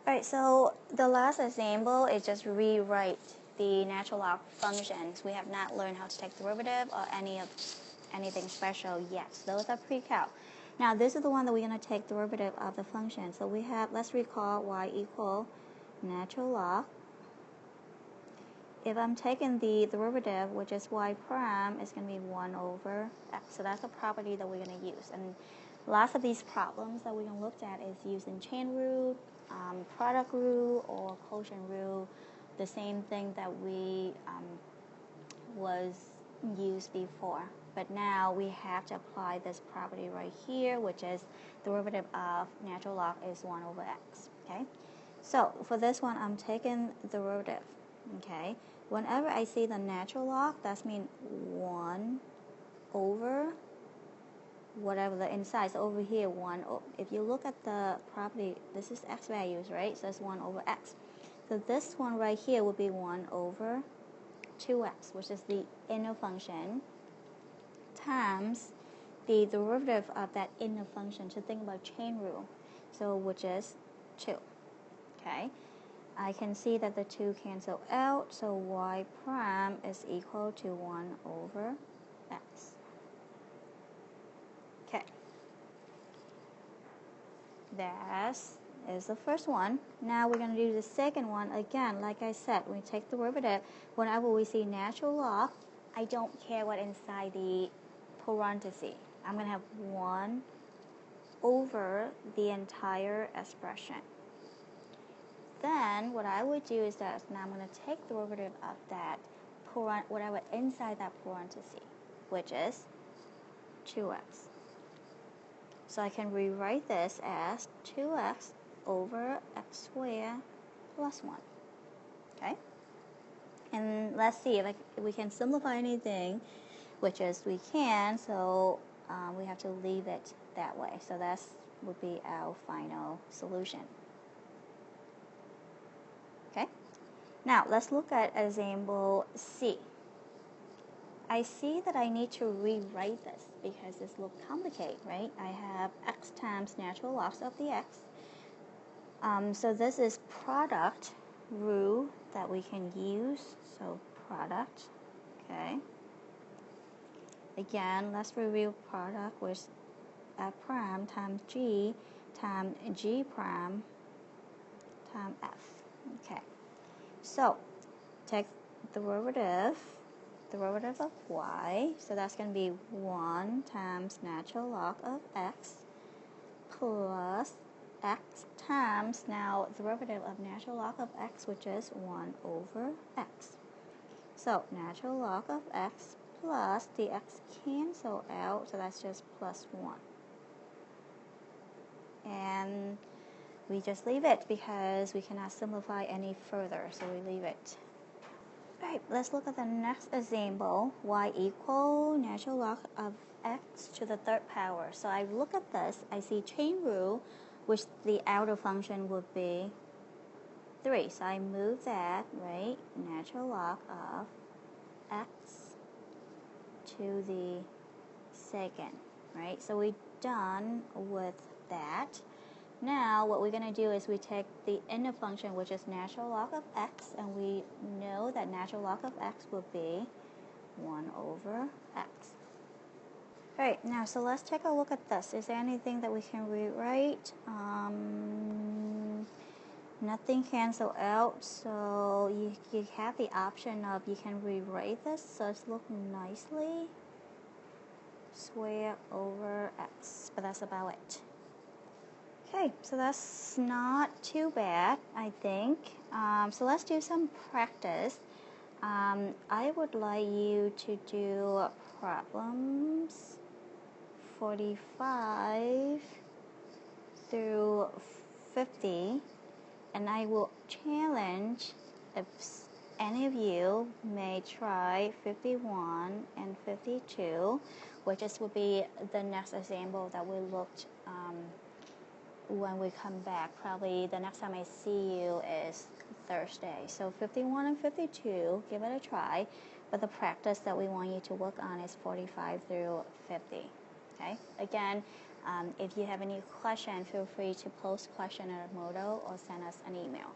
Alright, so the last example is just rewrite the natural log functions. We have not learned how to take derivative or anything special yet. Those are pre-calc. Now this is the one that we're going to take derivative of the function. So we have, let's recall y equal natural log. If I'm taking the derivative, which is y prime, it's going to be 1 over x. So that's a property that we're going to use. And lots of these problems that we're going to look at is using chain rule, product rule, or quotient rule, the same thing that we was used before. But now we have to apply this property right here, which is derivative of natural log is 1 over x. Okay. So for this one, I'm taking derivative. Okay. Whenever I see the natural log, that means 1 over whatever the inside. So over here, 1. If you look at the property, this is x values, right? So it's 1 over x. So this one right here would be 1 over 2x, which is the inner function, times the derivative of that inner function. So think about chain rule. So which is 2. Okay. I can see that the 2 cancel out, so y prime is equal to 1 over x. Okay. That is the first one. Now we're going to do the second one. Again, like I said, we take the derivative. Whenever we see natural log, I don't care what inside the parenthesis. I'm going to have 1 over the entire expression. Then what I would do is that now I'm going to take the derivative of that whatever inside that parenthesis, which is 2x. So I can rewrite this as 2x over x squared plus 1. Okay? And let's see if we can simplify anything, which is we can, so we have to leave it that way. So that would be our final solution. Okay? Now let's look at example C. I see that I need to rewrite this because this looks complicated, right? I have x times natural logs of the x. So this is product rule that we can use. So product, okay. Again, let's review product with f prime times g prime times f. Okay. So take derivative of y, so that's going to be 1 times natural log of x plus x times, now derivative of natural log of x, which is 1 over x. So natural log of x plus the x cancel out, so that's just plus 1. And we just leave it because we cannot simplify any further, so we leave it. Alright, let's look at the next example. Y equal natural log of x to the third power. So I look at this, I see chain rule, which the outer function would be 3. So I move that, right, natural log of x to the second, right? So we're done with that. Now what we're going to do is we take the inner function, which is natural log of x, and we know that natural log of x will be 1 over x. Alright, now so let's take a look at this. Is there anything that we can rewrite? Nothing cancel out, so you have the option of you can rewrite this so it's looking nicely. Square over x, but that's about it. Okay, so that's not too bad, I think. So let's do some practice. I would like you to do problems 45 through 50, and I will challenge if any of you may try 51 and 52, which would be the next example that we looked when we come back. Probably the next time I see you is Thursday. So 51 and 52, give it a try. But the practice that we want you to work on is 45 through 50. Okay? Again, If you have any question, feel free to post question in Edmodo or send us an email.